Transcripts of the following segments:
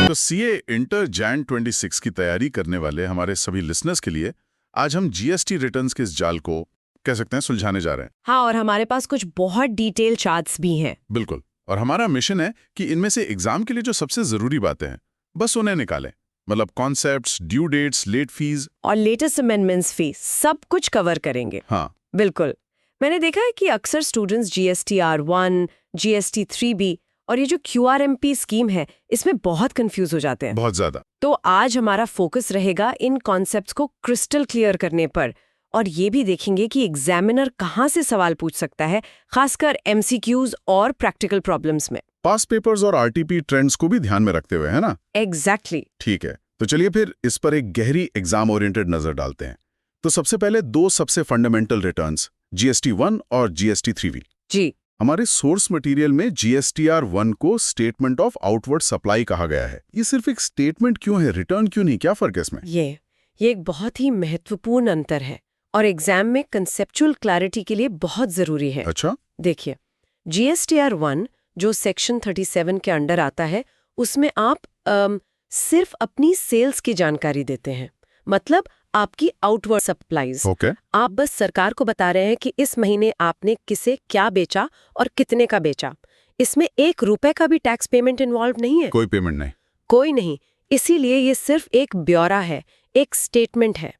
तो CA inter Jain 26 की तैयारी करने वाले हमारे सभी लिसनर्स के लिए आज हम जीएसटी रिटर्न्स के इस जाल को कह सकते हैं सुलझाने जा रहे हैं। हाँ, और हमारे पास कुछ बहुत डिटेल चार्ट्स भी हैं। बिल्कुल। और हमारा मिशन है कि इनमें से एग्जाम के लिए जो सबसे जरूरी बातें हैं बस उन्हें निकालें। मतलब concepts, due dates, late fees और लेटेस्ट अमेंडमेंट्स फीस सब कुछ कवर करेंगे। हाँ बिल्कुल। मैंने देखा है कि अक्सर स्टूडेंट्स GSTR1, GST3B और ये जो QRMP स्कीम है इसमें बहुत कंफ्यूज हो जाते हैं। बहुत ज्यादा। तो आज हमारा फोकस रहेगा इन कॉन्सेप्ट्स को क्रिस्टल क्लियर करने पर, और ये भी देखेंगे कि एग्जामिनर कहाँ से सवाल पूछ सकता है, खासकर MCQs और प्रैक्टिकल प्रॉब्लम्स में। पास पेपर्स और आरटीपी ट्रेंड्स को भी ध्यान में रखते हुए, है ना? एग्जैक्टली। ठीक है, तो चलिए फिर इस पर एक गहरी एग्जाम ओरिएंटेड नजर डालते हैं। तो सबसे पहले दो सबसे फंडामेंटल रिटर्न्स, GST1 और GST3B। जी। हमारे सोर्स मटेरियल में GSTR1 को स्टेटमेंट ऑफ आउटवर्ड सप्लाई कहा गया है। ये सिर्फ एक स्टेटमेंट क्यों है, रिटर्न क्यों नहीं, क्या फर्क है इसमें? ये एक बहुत ही महत्वपूर्ण अंतर है और एग्जाम में कंसेप्चुअल क्लैरिटी के लिए बहुत जरूरी है। अच्छा। देखिए, GSTR1 जो सेक्शन 37 के अंडर आता है, उसमें आप सिर्फ अपनी सेल्स की जानकारी देते हैं, मतलब आपकी आउटवर्ड सप्लाईज। ओके। आप बस सरकार को बता रहे हैं कि इस महीने आपने किसे क्या बेचा और कितने का बेचा। इसमें ₹1 का भी टैक्स पेमेंट इन्वॉल्व नहीं है। कोई पेमेंट नहीं। कोई नहीं। इसीलिए ये सिर्फ एक ब्यौरा है, एक स्टेटमेंट है।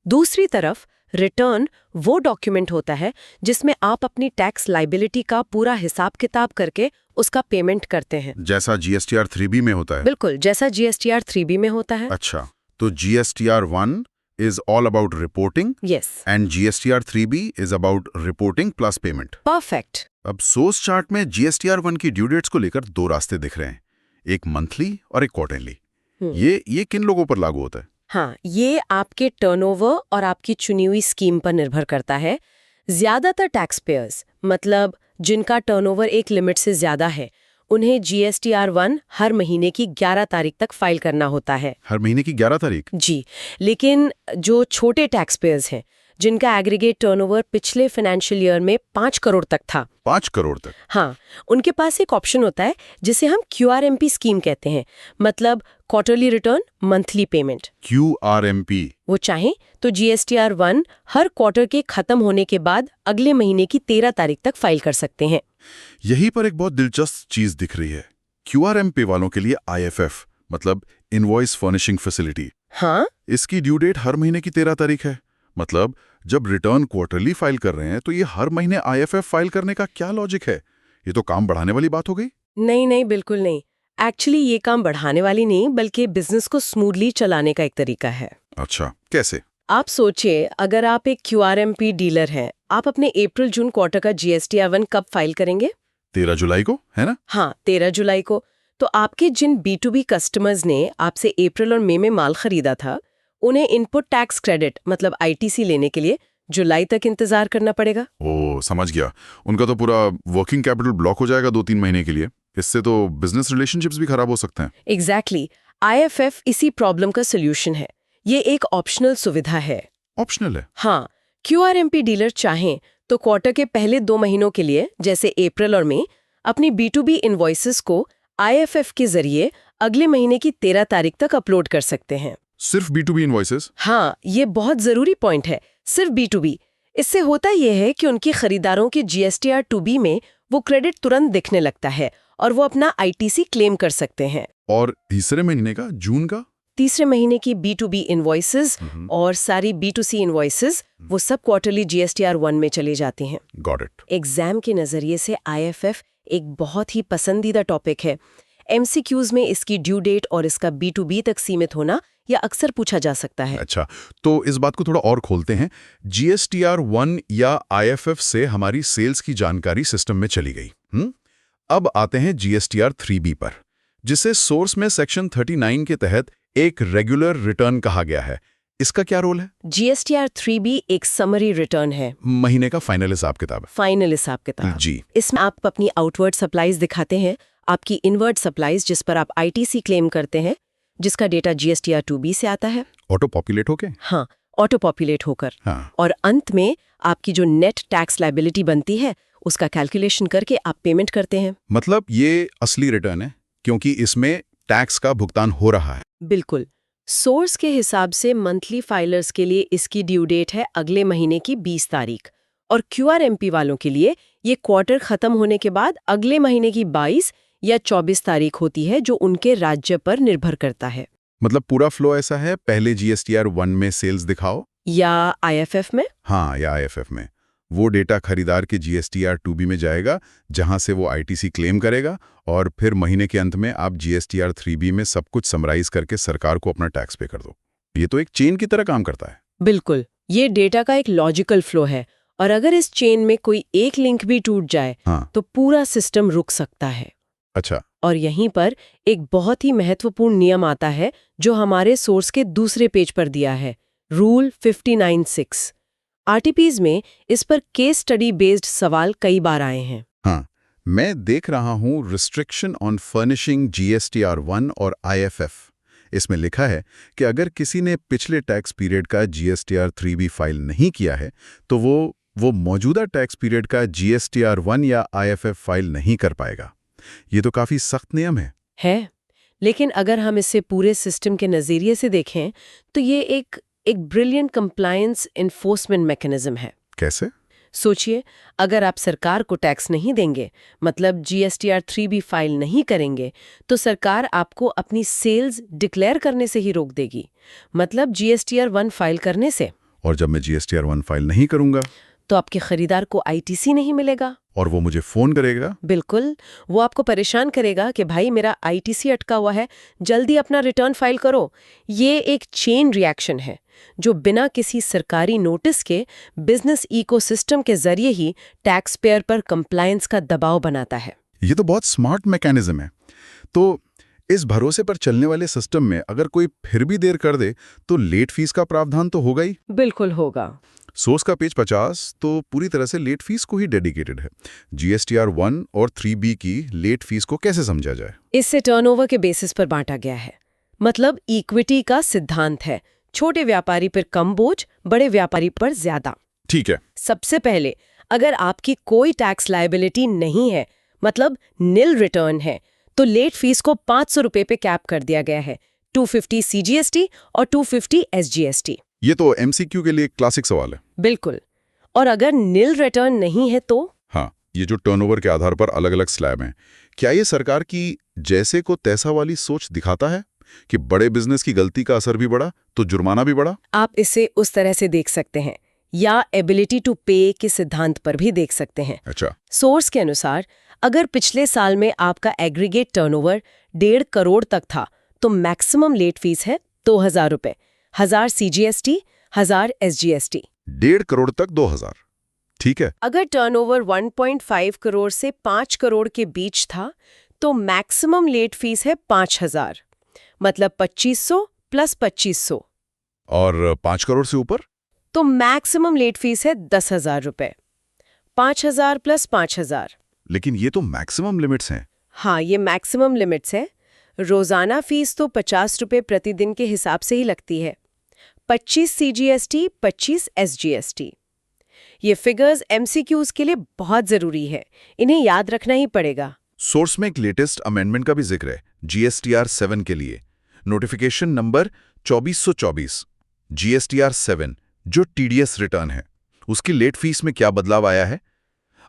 दूसरी तरफ रिटर्न वो डॉक्यूमेंट होता है जिसमें आप अपनी टैक्स लाइबिलिटी का पूरा हिसाब किताब करके उसका पेमेंट करते हैं। जैसा GSTR3B में होता है। बिल्कुल, जैसा GSTR3B में होता है। अच्छा, तो GSTR1 is all about reporting yes. and GSTR3B is about reporting plus payment. Perfect. अब सोर्स चार्ट में GSTR1 की ड्यू डेट्स को लेकर दो रास्ते दिख रहे हैं, एक मंथली और एक क्वार्टरली। ये किन लोगों पर लागू होता है? हाँ, ये आपके टर्नओवर और आपकी चुनी हुई स्कीम पर निर्भर करता है। ज्यादातर टैक्स पेयर्स, मतलब जिनका टर्नओवर एक लिमिट से ज्यादा है, उन्हें GSTR1 हर महीने की 11 तारीख तक फाइल करना होता है। हर महीने की 11 तारीख? जी, लेकिन जो छोटे टैक्स पेयर्स हैं, जिनका एग्रीगेट टर्नओवर पिछले फाइनेंशियल ईयर में 5 करोड़ तक था। 5 करोड़ तक? हाँ, उनके पास एक ऑप्शन होता है जिसे हम QRMP स्कीम कहते हैं, मतलब quarterly return monthly payment. QRMP। वो चाहें तो GSTR1 हर क्वार्टर के खत्म होने के बाद अगले महीने की 13 तारीख तक फाइल कर सकते हैं। यहीं पर एक बहुत दिलचस्प चीज दिख रही है। QRMP वालों के लिए IFF मतलब इनवॉइस फर्निशिंग फैसिलिटी, हाँ, इसकी ड्यू डेट हर महीने की 13 तारीख है। मतलब जब रिटर्न क्वार्टरली फाइल कर रहे हैं तो ये हर महीने IFF फाइल करने का क्या लॉजिक है? ये तो काम बढ़ाने वाली बात हो गई। नहीं, बिल्कुल नहीं। एक्चुअली ये काम बढ़ाने वाली नहीं, बल्कि बिजनेस को स्मूथली चलाने का एक तरीका है। अच्छा, कैसे? आप सोचिए, अगर आप एक QRMP डीलर हैं, आप अपने अप्रैल जून क्वार्टर का GSTR1 कब फाइल करेंगे? 13 जुलाई को, है ना? हाँ, 13 जुलाई को। तो आपके जिन B2B कस्टमर्स ने आपसे अप्रैल और मई में माल खरीदा था, उन्हें इनपुट टैक्स क्रेडिट मतलब ITC लेने के लिए जुलाई तक इंतजार करना पड़ेगा। ओ, समझ गया। उनका तो पूरा वर्किंग कैपिटल ब्लॉक हो जाएगा 2-3 महीने के लिए। इससे तो बिजनेस रिलेशनशिप्स भी खराब हो सकते हैं। एग्जैक्टली। IFF इसी प्रॉब्लम का सोल्यूशन है। ये एक ऑप्शनल सुविधा है। ऑप्शनल है? हाँ, QRMP डीलर चाहें तो क्वार्टर के पहले 2 महीनों के लिए, जैसे अप्रैल और मई, अपनी B2B इनवॉइसेस को IFF के जरिए अगले महीने की 13 तारीख तक अपलोड कर सकते हैं। सिर्फ B2B इनवॉइसेस? हाँ, ये बहुत जरूरी पॉइंट है, सिर्फ B2B। इससे होता यह है कि उनके खरीदारों के GSTR2B में वो क्रेडिट तुरंत दिखने लगता है और वो अपना ITC क्लेम कर सकते हैं। और तीसरे महीने का, जून का? तीसरे महीने की B2B इनवॉइसेस और सारी B2C इनवॉइसेस, वो सब क्वार्टरली GSTR1 में चले जाती हैं। Got it. एग्जाम के नजरिए से IFF एक बहुत ही पसंदीदा टॉपिक है। MCQs में इसकी ड्यू डेट और इसका B2B तक सीमित होना या अक्सर पूछा जा सकता है। अच्छा, तो इस बात को थोड़ा और खोलते हैं। GSTR1 या IFF से हमारी सेल्स की जानकारी सिस्टम में चली गई। अब आते हैं GSTR3B पर, जिसे सोर्स में सेक्शन 39 के तहत एक रेगुलर रिटर्न कहा गया है। इसका क्या रोल है? GSTR3B एक समरी रिटर्न है, महीने का फाइनल हिसाब किताब। फाइनल हिसाब किताब जी। इसमें आप अपनी आउटवर्ड सप्लाईज दिखाते हैं, आपकी इनवर्ड सप्लाईज जिस पर आप ITC क्लेम करते हैं, जिसका डेटा GSTR2B से आता है। ऑटो पॉपुलेट होके? हाँ, ऑटो पॉपुलेट होकर। हाँ। और अंत में आपकी जो नेट टैक्स लायबिलिटी बनती है उसका कैलकुलेशन करके आप पेमेंट करते हैं। मतलब ये असली रिटर्न है क्योंकि इसमें टैक्स का भुगतान हो रहा है। बिल्कुल। सोर्स के हिसाब से मंथली फाइलर्स के लिए इसकी ड्यू डेट है अगले महीने की 20 तारीख और QRMP वालों के लिए ये क्वार्टर खत्म होने के बाद अगले महीने की 22 या 24 तारीख होती है, जो उनके राज्य पर निर्भर करता है। मतलब पूरा फ्लो ऐसा है, पहले GSTR 1 में सेल्स दिखाओ या IFF में। हाँ, या IFF में वो डेटा खरीदार के GSTR 2B में जाएगा जहां से वो ITC क्लेम करेगा और फिर महीने के अंत में आप GSTR 3B में सब कुछ समराइज करके सरकार को अपना टैक्स पे कर दो। ये तो एक चेन की तरह काम करता है। बिल्कुल, ये डेटा का एक लॉजिकल फ्लो है और अगर इस चेन में कोई एक लिंक भी टूट जाए तो पूरा सिस्टम रुक सकता है। अच्छा। और यहीं पर एक बहुत ही महत्वपूर्ण नियम आता है जो हमारे सोर्स के दूसरे पेज पर दिया है, रूल 59(6). RTPs में इस पर केस स्टडी बेस्ड सवाल कई बार आए हैं। हाँ, मैं देख रहा हूँ रिस्ट्रिक्शन ऑन फर्निशिंग GSTR 1 और IFF। इसमें लिखा है कि अगर किसी ने पिछले टैक्स पीरियड का GSTR 3B फाइल नहीं किया है तो वो मौजूदा टैक्स पीरियड का GSTR 1 या IFF फाइल नहीं कर पाएगा। ये तो काफी सख्त नियम है। लेकिन अगर हम इसे पूरे सिस्टम के नजरिए से देखें तो ये एक ब्रिलियंट कंप्लायंस एनफोर्समेंट मैकेनिज्म है। कैसे? सोचिए, अगर आप सरकार को टैक्स नहीं देंगे, मतलब GSTR 3B फाइल नहीं करेंगे, तो सरकार आपको अपनी सेल्स डिक्लेयर करने से ही रोक देगी, मतलब GSTR 1 फाइल करने से। और जब मैं GSTR 1 फाइल नहीं करूंगा तो आपके खरीदार को ITC नहीं मिलेगा और वो मुझे फोन करेगा। बिल्कुल, वो आपको परेशान करेगा कि भाई मेरा ITC अटका हुआ है, जल्दी अपना रिटर्न फाइल करो। ये एक चेन रिएक्शन है जो बिना किसी सरकारी नोटिस के बिजनेस इकोसिस्टम के जरिए ही टैक्स पेयर पर कंप्लायंस का दबाव बनाता है। ये तो बहुत स्मार्ट मैकेनिज्म है। तो इस भरोसे पर चलने वाले सिस्टम में अगर कोई फिर भी देर कर दे तो लेट फीस का प्रावधान तो होगा ही। बिल्कुल होगा। सोर्स का पेज 50 तो पूरी तरह से लेट फीस को ही डेडिकेटेड है। GSTR 1 और 3B की लेट फीस को कैसे समझा जाए? इससे टर्नओवर के बेसिस पर बांटा गया है, मतलब इक्विटी का सिद्धांत है, छोटे व्यापारी पर कम बोझ, बड़े व्यापारी पर ज्यादा। ठीक है। सबसे पहले, अगर आपकी कोई टैक्स लायबिलिटी नहीं है, मतलब निल रिटर्न है, तो लेट फीस को 500 रुपए पे कैप कर दिया गया है, 250 CGST और 250 SGST। ये तो MCQ के लिए क्लासिक सवाल है। बिल्कुल। और अगर निल रिटर्न नहीं है तो? हाँ, ये जो टर्नओवर के आधार पर अलग अलग स्लैब हैं, क्या ये सरकार की जैसे को तैसा वाली सोच दिखाता है कि बड़े बिजनेस की गलती का असर भी बढ़ा तो जुर्माना भी बढ़ा? आप इसे उस तरह से देख सकते हैं या एबिलिटी टू पे के सिद्धांत पर भी देख सकते हैं। अच्छा। सोर्स के अनुसार अगर पिछले साल में आपका एग्रीगेट टर्नओवर 1.5 करोड़ तक था तो मैक्सिमम लेट फीस है 2000 रुपए, 1000 CGST, 1000 SGST। 1.5 करोड़ तक 2000। ठीक है। अगर टर्नओवर 1.5 करोड़ से 5 करोड़ के बीच था तो मैक्सिमम लेट फीस है 5000, मतलब 2500 प्लस 2500। और 5 करोड़ से ऊपर? तो मैक्सिमम लेट फीस है 10,000 रुपए, 5000 प्लस 5000। लेकिन ये तो मैक्सिमम लिमिट्स हैं। हाँ, ये मैक्सिमम लिमिट्स है। रोजाना फीस तो 50 रुपए प्रतिदिन के हिसाब से ही लगती है, 25 CGST, 25 SGST। ये फिगर्स MCQs के लिए बहुत जरूरी है, इन्हें याद रखना ही पड़ेगा। सोर्स में एक लेटेस्ट अमेंडमेंट का भी जिक्र है GSTR 7 के लिए। नोटिफिकेशन नंबर 2424 GSTR 7 जो TDS रिटर्न है, उसकी लेट फीस में क्या बदलाव आया है?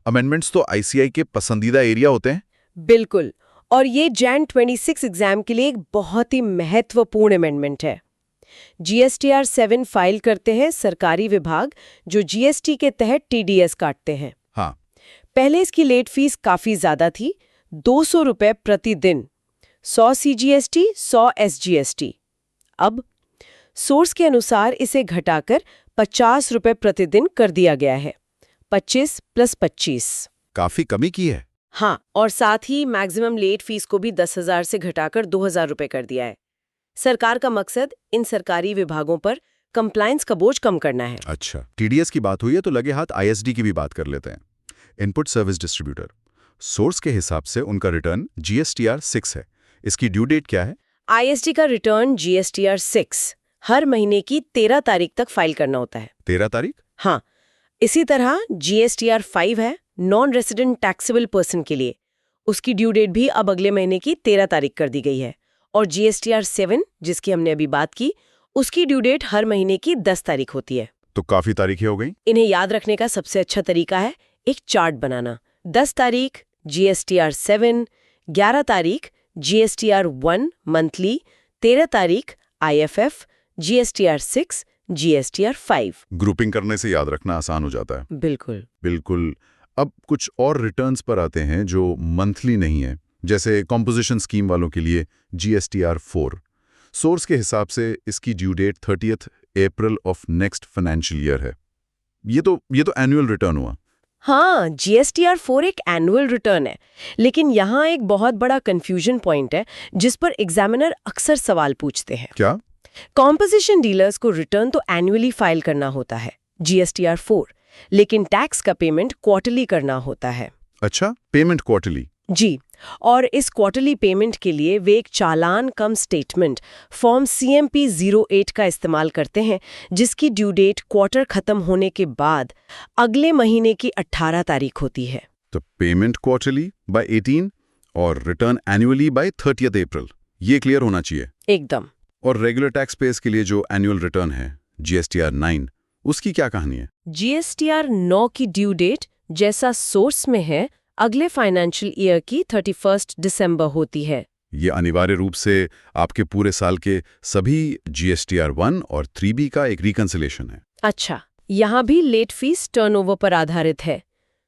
अमेंडमेंट्स तो ICI के पसंदीदा एरिया होते हैं। बिल्कुल, और ये Jan 26 एग्जाम के लिए एक बहुत ही महत्वपूर्ण अमेंडमेंट है। GSTR 7 फाइल करते हैं सरकारी विभाग जो GST के तहत TDS काटते हैं। हाँ। पहले इसकी लेट फीस काफी ज्यादा थी, 200 रुपए प्रतिदिन, 100 CGST, 100 SGST। अब सोर्स के अनुसार इसे घटाकर 50 रुपए प्रतिदिन कर दिया गया है, 25 प्लस 25। काफी कमी की है। हाँ, और साथ ही मैक्सिमम लेट फीस को भी 10,000 से घटाकर 2,000 रुपए कर दिया है। सरकार का मकसद इन सरकारी विभागों पर कंप्लायंस का बोझ कम करना है। अच्छा, TDS की बात हुई है तो लगे हाथ ISD की भी बात कर लेते हैं। Input service distributor. सोर्स के हिसाब से उनका रिटर्न GSTR 6 है। इसकी ड्यू डेट क्या है? ISD का रिटर्न GSTR 6 हर महीने की 13 तारीख तक फाइल करना होता है। 13 तारीख? हाँ, इसी तरह GSTR 5 है नॉन रेसिडेंट टैक्सेबल पर्सन के लिए। उसकी ड्यू डेट भी अब अगले महीने की 13 तारीख कर दी गई है। और GSTR 7 जिसकी हमने अभी बात की, उसकी ड्यू डेट हर महीने की 10 तारीख होती है। तो काफी तारीखें हो गई। इन्हें याद रखने का सबसे अच्छा तरीका है एक चार्ट बनाना। 10 तारीख GSTR 7, 11 तारीख GSTR 1 मंथली, 13 तारीख IFF, GSTR 6, GSTR 5। ग्रुपिंग करने से याद रखना आसान हो जाता है। बिल्कुल। बिल्कुल। अब कुछ और रिटर्न्स पर आते हैं जो मंथली नहीं है, जैसे कॉम्पोजिशन स्कीम वालों के लिए GSTR 4। सोर्स के हिसाब से इसकी due date 30 April of next financial year है। ये तो एनुअल रिटर्न हुआ। हाँ, GSTR 4 एक एनुअल रिटर्न है, लेकिन यहाँ एक बहुत बड़ा कंफ्यूजन पॉइंट है जिस पर एग्जामिनर अक्सर सवाल पूछते हैं। क्या? कॉम्पोजिशन डीलर्स को रिटर्न तो एनुअली फाइल करना होता है GSTR 4, लेकिन टैक्स का पेमेंट क्वार्टरली करना होता है। अच्छा, पेमेंट क्वार्टरली? जी, और इस क्वार्टरली पेमेंट के लिए वे एक चालान कम स्टेटमेंट फॉर्म CMP 08 का इस्तेमाल करते हैं, जिसकी ड्यू डेट क्वार्टर खत्म होने के बाद अगले महीने की 18 तारीख होती है। तो पेमेंट क्वार्टरली बाय 18 और रिटर्न एनुअली बाय 30 अप्रैल, ये क्लियर होना चाहिए एकदम। और रेगुलर टैक्स पेयर्स के लिए जो एनुअल रिटर्न है GSTR 9, उसकी क्या कहानी है? GSTR 9 की ड्यू डेट जैसा सोर्स में है अगले फाइनेंशियल ईयर की 31 दिसंबर होती है। ये अनिवार्य रूप से आपके पूरे साल के सभी GSTR 1 और 3B का एक रिकंसिलेशन है। अच्छा, यहाँ भी लेट फीस टर्नओवर पर आधारित है।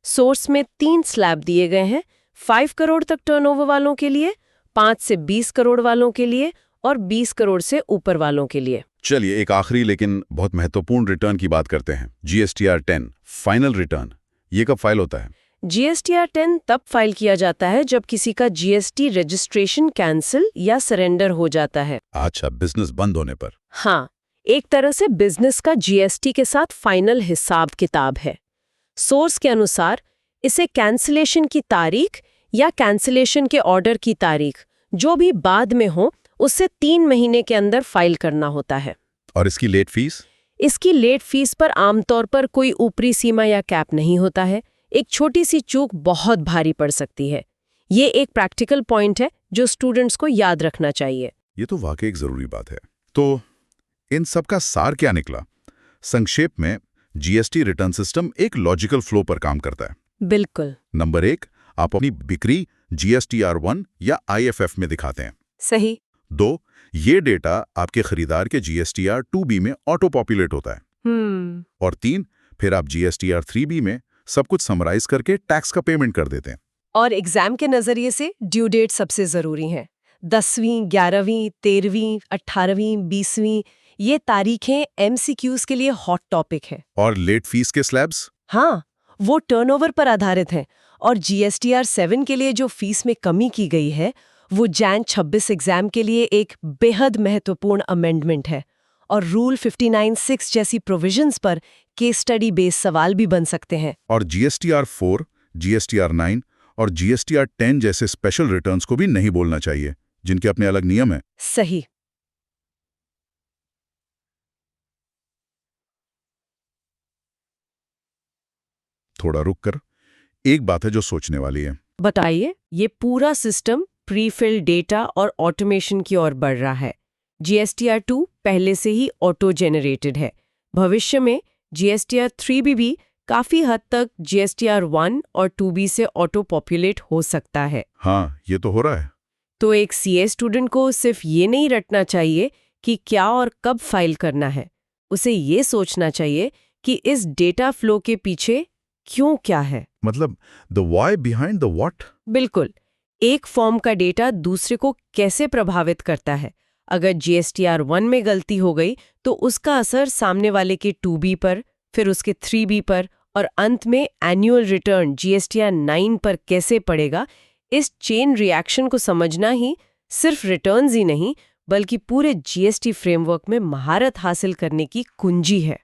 सोर्स में 3 स्लैब दिए गए हैं, 5 करोड़ तक टर्नओवर वालों के लिए, 5 से 20 करोड़ वालों के लिए और 20 करोड़ से ऊपर वालों के लिए। चलिए एक आखिरी लेकिन बहुत महत्वपूर्ण रिटर्न की बात करते हैं। GSTR 10 फाइनल रिटर्न, ये कब फाइल होता है? GSTR 10 तब फाइल किया जाता है जब किसी का GST रजिस्ट्रेशन कैंसिल या सरेंडर हो जाता है। अच्छा, बिजनेस बंद होने पर। हाँ, एक तरह से बिजनेस का GST के साथ फाइनल हिसाब किताब है। सोर्स के अनुसार इसे कैंसिलेशन की तारीख या कैंसिलेशन के ऑर्डर की तारीख जो भी बाद में हो उससे 3 महीने के अंदर फाइल करना होता है। और इसकी लेट फीस? इसकी लेट फीस पर आमतौर पर कोई ऊपरी सीमा या कैप नहीं होता है। एक छोटी सी चूक बहुत भारी पड़ सकती है। ये एक प्रैक्टिकल पॉइंट है जो स्टूडेंट्स को याद रखना चाहिए। ये तो वाकई एक जरूरी बात है। तो इन सब का सार क्या निकला? संक्षेप में GST रिटर्न सिस्टम एक लॉजिकल फ्लो पर काम करता है। बिल्कुल। नंबर 1, आप अपनी बिक्री GSTR 1 या IFF में दिखाते हैं। सही। 2, ये डेटा आपके खरीदार के GSTR 2B में ऑटो पॉपुलेट होता है। और 3, फिर आप GSTR 3B में सब कुछ समराइज करके टैक्स का पेमेंट कर देते हैं। और एग्जाम के नजरिए से ड्यू डेट सबसे जरूरी है। 10वीं, 11वीं, 13वीं, 18वीं, 20वीं, ये तारीखें MCQs के लिए हॉट टॉपिक है। और लेट फीस के स्लैब्स? हाँ, वो टर्नओवर पर आधारित हैं। और GSTR 7 के लिए जो फीस में कमी की गई है वो जैन 26 एग्जाम के लिए एक बेहद महत्वपूर्ण अमेंडमेंट है। और रूल 59(6) जैसी प्रोविजंस पर केस स्टडी बेस्ड सवाल भी बन सकते हैं। और GSTR 4, GSTR 9 और GSTR 10 जैसे स्पेशल रिटर्न्स को भी नहीं बोलना चाहिए, जिनके अपने अलग नियम हैं। सही। थोड़ा रुक कर एक बात है जो सोचने वाली है। बताइए, ये पूरा सिस्टम प्री-फिल्ड डेटा और ऑटोमेशन की ओर बढ़ रहा है। GSTR 2 पहले से ही ऑटो जेनरेटेड है। भविष्य में GSTR 3B भी काफी हद तक GSTR 1 और 2B से ऑटो पॉपुलेट हो सकता है। हाँ, ये तो हो रहा है। तो एक CA स्टूडेंट को सिर्फ ये नहीं रटना चाहिए कि क्या और कब फाइल करना है। उसे ये सोचना चाहिए कि इस डेटा फ्लो के पीछे क्यों क्या है। मतलब the why behind the what. बिल्कुल। एक फॉर्म का डेटा दूसरे को कैसे प्रभावित करता है। अगर GSTR 1 में गलती हो गई तो उसका असर सामने वाले के 2B पर, फिर उसके 3B पर और अंत में एनुअल रिटर्न GSTR 9 पर कैसे पड़ेगा। इस चेन रिएक्शन को समझना ही सिर्फ रिटर्न्स ही नहीं बल्कि पूरे GST फ्रेमवर्क में महारत हासिल करने की कुंजी है।